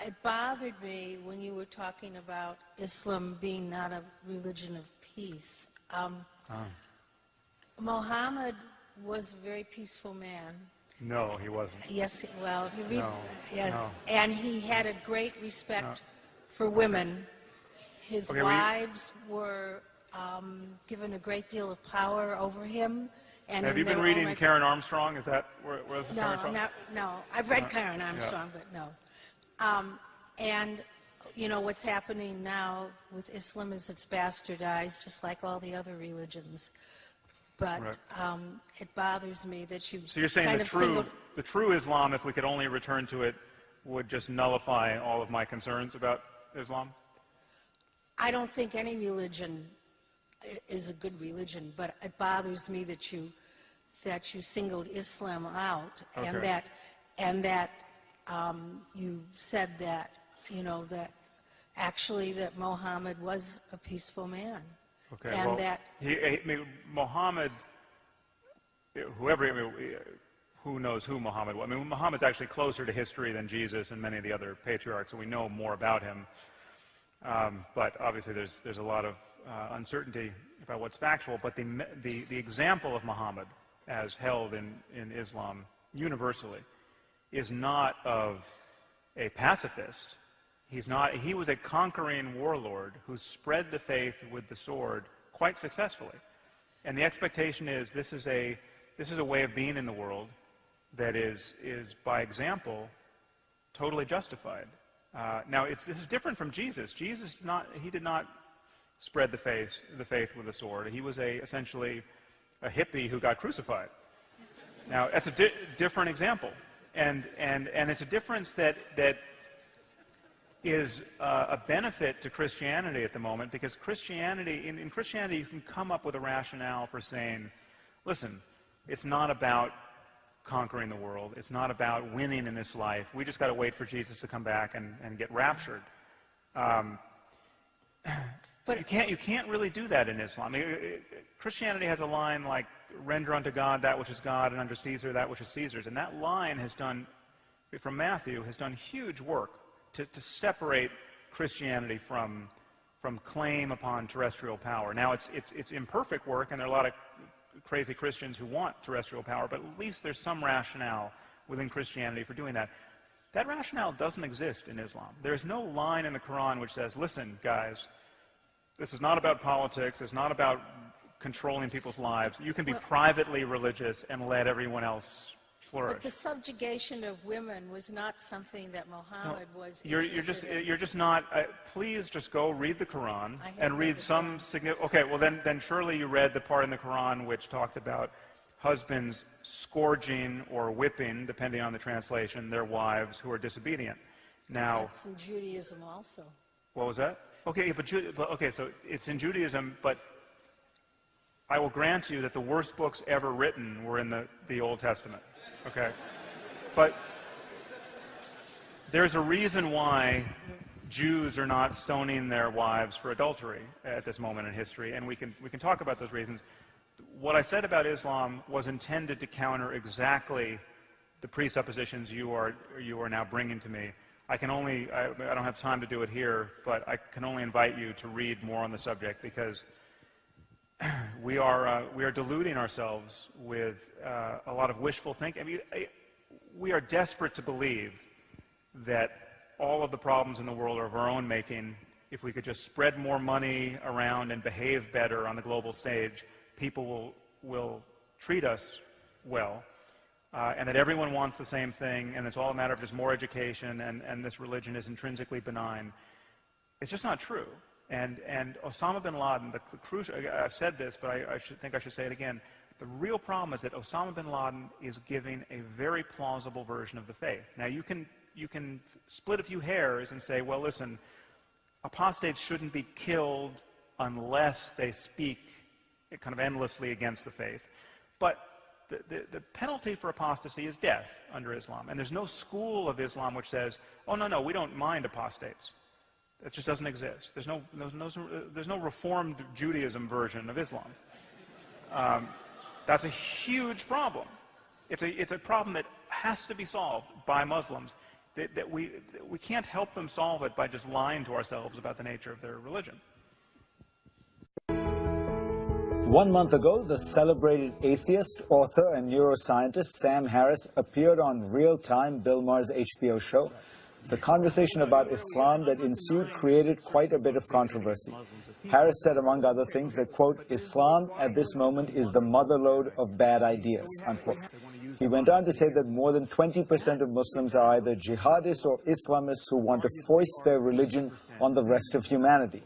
it bothered me when you were talking about Islam being not a religion of peace. Muhammad was a very peaceful man. No, he wasn't. Yes, well, if you read, No, yes, no. and he had a great respect for women. His wives were given a great deal of power over him. And have you been reading Karen Armstrong? Is that where this is coming from? No. I've read Karen Armstrong, but no. And, you know, what's happening now with Islam is it's bastardized, just like all the other religions. But it bothers me that you. So you're saying the true Islam, if we could only return to it, would just nullify all of my concerns about Islam? I don't think any religion is a good religion, but it bothers me that you singled Islam out, and that you said that, you know, that actually that Muhammad was a peaceful man. Okay, and well, that Muhammad, who knows who Muhammad was? I mean, Muhammad's actually closer to history than Jesus and many of the other patriarchs, so we know more about him. But obviously, there's a lot of uncertainty about what's factual. But the example of Muhammad, as held in Islam universally, is not of a pacifist. He was a conquering warlord who spread the faith with the sword quite successfully. And the expectation is this is a way of being in the world that is by example totally justified. Now this is different from Jesus. Jesus did not spread the faith with a sword. He was essentially a hippie who got crucified. Now that's a different example, and it's a difference that is a benefit to Christianity at the moment, because Christianity, in Christianity, you can come up with a rationale for saying, listen, it's not about conquering the world. It's not about winning in this life. We just got to wait for Jesus to come back and get raptured. But you can't really do that in Islam. Christianity has a line like, render unto God that which is God, and unto Caesar that which is Caesar's. And that line from Matthew, has done huge work to separate Christianity from claim upon terrestrial power. Now, it's imperfect work, and there are a lot of crazy Christians who want terrestrial power, but at least there's some rationale within Christianity for doing that. That rationale doesn't exist in Islam. There's no line in the Quran which says, listen, guys, this is not about politics. It's not about controlling people's lives. You can be privately religious and let everyone else flourish. But the subjugation of women was not something that Muhammad was interested in. You're just not. Please just go read the Quran and read some significant. Okay, well then surely you read the part in the Quran which talked about husbands scourging or whipping, depending on the translation, their wives who are disobedient. Now, that's in Judaism also. What was that? Okay, okay, so it's in Judaism, but I will grant you that the worst books ever written were in the Old Testament. Okay, but there's a reason why Jews are not stoning their wives for adultery at this moment in history, and we can talk about those reasons. What I said about Islam was intended to counter exactly the presuppositions you are now bringing to me. I don't have time to do it here, but I can only invite you to read more on the subject, because we are deluding ourselves with a lot of wishful thinking. I mean, we are desperate to believe that all of the problems in the world are of our own making. If we could just spread more money around and behave better on the global stage, people will treat us well, and that everyone wants the same thing, and it's all a matter of just more education, and this religion is intrinsically benign. It's just not true. And Osama bin Laden, the crucial, I've said this, but I should say it again. The real problem is that Osama bin Laden is giving a very plausible version of the faith. Now, you can split a few hairs and say, well, listen, apostates shouldn't be killed unless they speak kind of endlessly against the faith. But the penalty for apostasy is death under Islam. And there's no school of Islam which says, oh, no, we don't mind apostates. That just doesn't exist. There's no Reformed Judaism version of Islam. That's a huge problem. It's a problem that has to be solved by Muslims. that we can't help them solve it by just lying to ourselves about the nature of their religion. 1 month ago, the celebrated atheist, author, and neuroscientist Sam Harris appeared on Real-Time, Bill Maher's HBO show. The conversation about Islam that ensued created quite a bit of controversy. Harris said, among other things, that, quote, Islam at this moment is the motherlode of bad ideas, unquote. He went on to say that more than 20% of Muslims are either jihadists or Islamists who want to foist their religion on the rest of humanity.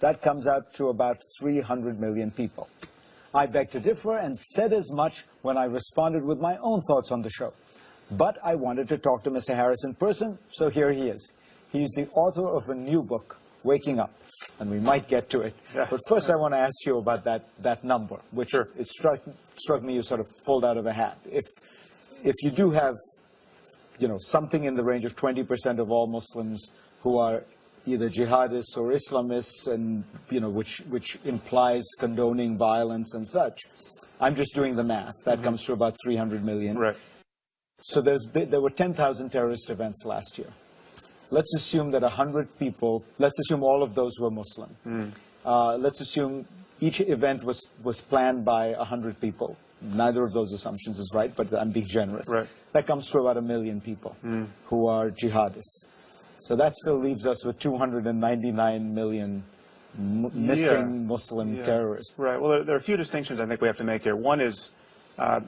That comes out to about 300 million people. I beg to differ and said as much when I responded with my own thoughts on the show. But I wanted to talk to Mr. Harris in person, so here he is. He's the author of a new book, Waking Up, and we might get to it. Yes. But first I want to ask you about that number, which sure. It struck me you sort of pulled out of a hat. If you do have, you know, something in the range of 20% of all Muslims who are either jihadists or Islamists, and, you know, which implies condoning violence and such, I'm just doing the math. That comes to about 300 million. Right. So there were 10,000 terrorist events last year. Let's assume that 100 people, let's assume all of those were Muslim. Let's assume each event was planned by 100 people. Neither of those assumptions is right, but I'm being generous. Right. That comes to about 1 million people who are jihadists. So that still leaves us with 299 million missing Muslim terrorists. Right. Well, there are a few distinctions I think we have to make here. One is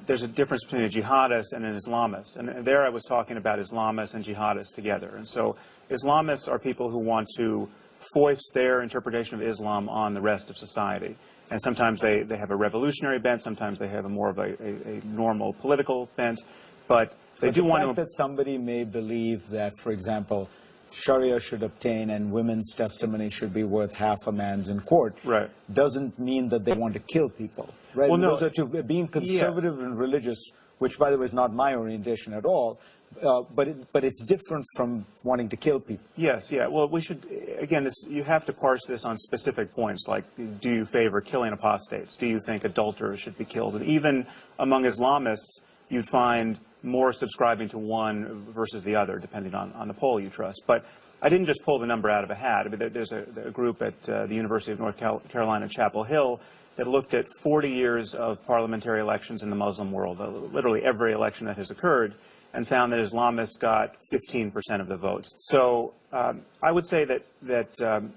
there's a difference between a jihadist and an Islamist. And there I was talking about Islamists and jihadists together. And so Islamists are people who want to foist their interpretation of Islam on the rest of society. And sometimes they have a revolutionary bent, sometimes they have a more of a normal political bent. But they do want to... The fact that somebody may believe that, for example, Sharia should obtain and women's testimony should be worth half a man's in court, right, doesn't mean that they want to kill people. Right? Well, no. Those are two, being conservative and religious, which, by the way, is not my orientation at all, but it's different from wanting to kill people. Yes, yeah. Well, we should, again, you have to parse this on specific points, like, do you favor killing apostates? Do you think adulterers should be killed? And even among Islamists, you'd find more subscribing to one versus the other, depending on the poll you trust. But I didn't just pull the number out of a hat. I mean, there's a group at the University of North Carolina, Chapel Hill, that looked at 40 years of parliamentary elections in the Muslim world, literally every election that has occurred, and found that Islamists got 15% of the votes. So I would say that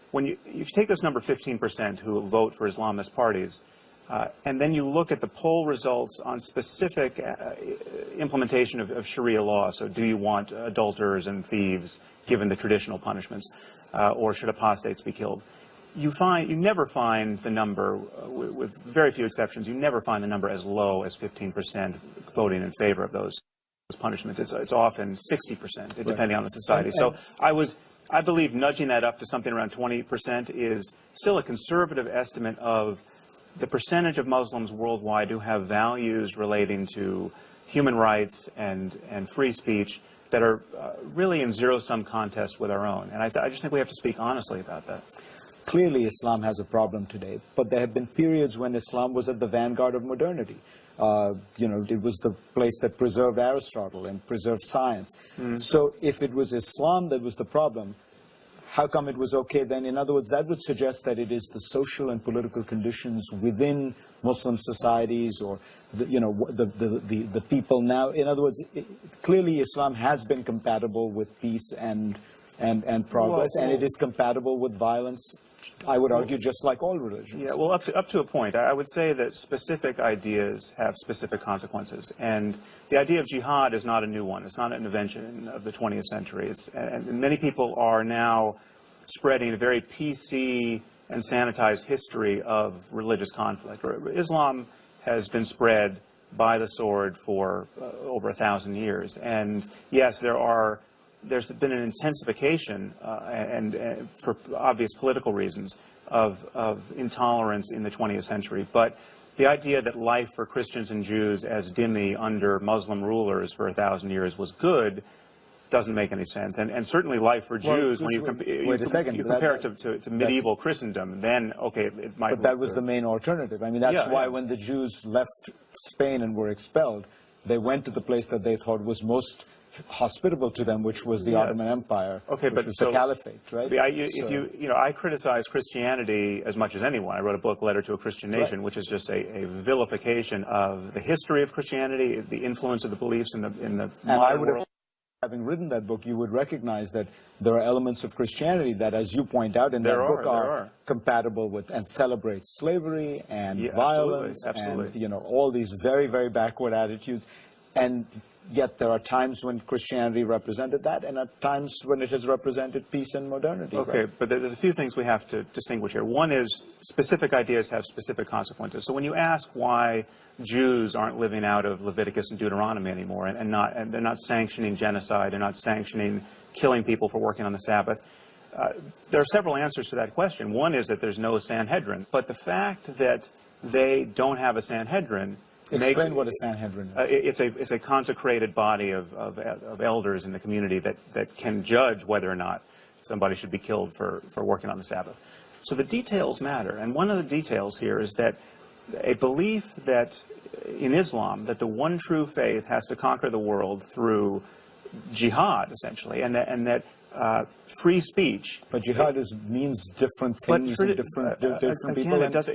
when if you take this number 15% who vote for Islamist parties, and then you look at the poll results on specific implementation of Sharia law. So do you want adulterers and thieves given the traditional punishments, or should apostates be killed? You never find the number, with very few exceptions, you never find the number as low as 15% voting in favor of those punishments. It's often 60%, depending on the society. So I believe nudging that up to something around 20% is still a conservative estimate of the percentage of Muslims worldwide who have values relating to human rights and free speech that are really in zero-sum contest with our own. And I just think we have to speak honestly about that. Clearly, Islam has a problem today, but there have been periods when Islam was at the vanguard of modernity. You know, it was the place that preserved Aristotle and preserved science. So if it was Islam that was the problem, how come it was okay then? In other words, that would suggest that it is the social and political conditions within Muslim societies, or the people now. In other words, clearly Islam has been compatible with peace and progress, and it is compatible with violence, I would argue, just like all religions. Yeah, well, up to a point. I would say that specific ideas have specific consequences. And the idea of jihad is not a new one. It's not an invention of the 20th century. And many people are now spreading a very PC and sanitized history of religious conflict. Islam has been spread by the sword for over 1,000 years. And yes, there's been an intensification, and for obvious political reasons, of intolerance in the 20th century. But the idea that life for Christians and Jews as dhimmi under Muslim rulers for 1,000 years was good doesn't make any sense. And certainly life for Jews, when you compare it to medieval Christendom, then, okay, it might. But that was the main alternative. I mean, that's why when the Jews left Spain and were expelled, they went to the place that they thought was most hospitable to them, which was the Yes. Ottoman Empire, Okay, which but was so the caliphate, right? I criticize Christianity as much as anyone. I wrote a book, Letter to a Christian Nation, which is just a vilification of the history of Christianity, the influence of the beliefs in the modern world. Having written that book, you would recognize that there are elements of Christianity that, as you point out in that book, are compatible with and celebrate slavery and violence and all these very, very backward attitudes. And yet there are times when Christianity represented that, and at times when it has represented peace and modernity. Okay, right? but there's a few things we have to distinguish here. One is specific ideas have specific consequences. So when you ask why Jews aren't living out of Leviticus and Deuteronomy anymore, and they're not sanctioning genocide, they're not sanctioning killing people for working on the Sabbath, there are several answers to that question. One is that there's no Sanhedrin, but the fact that they don't have a Sanhedrin Explain what a Sanhedrin is. It's a consecrated body of elders in the community that can judge whether or not somebody should be killed for working on the Sabbath. So the details matter, and one of the details here is that a belief that in Islam that the one true faith has to conquer the world through jihad, essentially, and that free speech. But jihad means different things to different people. It does.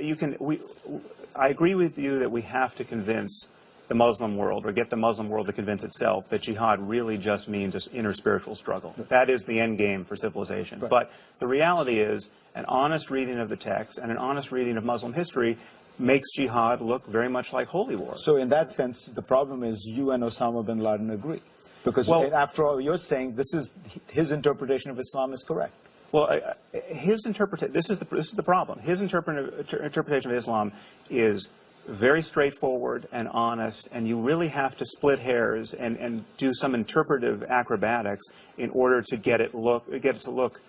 I agree with you that we have to convince the Muslim world, or get the Muslim world to convince itself, that jihad really just means an inner spiritual struggle. That is the end game for civilization. Right. But the reality is, an honest reading of the text and an honest reading of Muslim history makes jihad look very much like holy war. So in that sense, the problem is you and Osama bin Laden agree. Because after all, you're saying his interpretation of Islam is correct. Well, this is the problem. His interpretation of Islam is very straightforward and honest, and you really have to split hairs and do some interpretive acrobatics in order to get it to look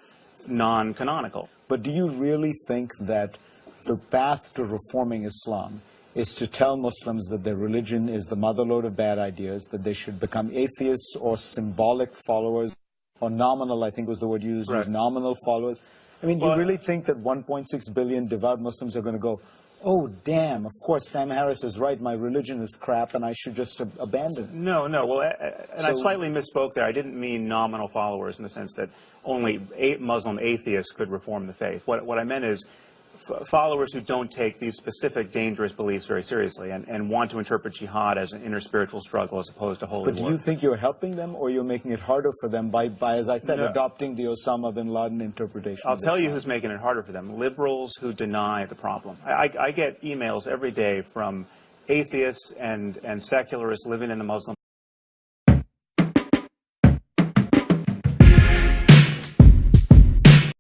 non-canonical. But do you really think that the path to reforming Islam is to tell Muslims that their religion is the motherlode of bad ideas, that they should become atheists or symbolic followers, or nominal, I think was the word you used, right. Nominal followers? I mean, do you really think that 1.6 billion devout Muslims are going to go, oh, damn, of course, Sam Harris is right, my religion is crap, and I should just abandon it? No. Well, I slightly misspoke there. I didn't mean nominal followers in the sense that only Muslim atheists could reform the faith. What I meant is followers who don't take these specific dangerous beliefs very seriously and want to interpret jihad as an inner spiritual struggle as opposed to holy war. But do you think you're helping them, or you're making it harder for them by as I said, adopting the Osama bin Laden interpretation? I'll tell you who's making it harder for them. Liberals who deny the problem. I get emails every day from atheists and secularists living in the Muslim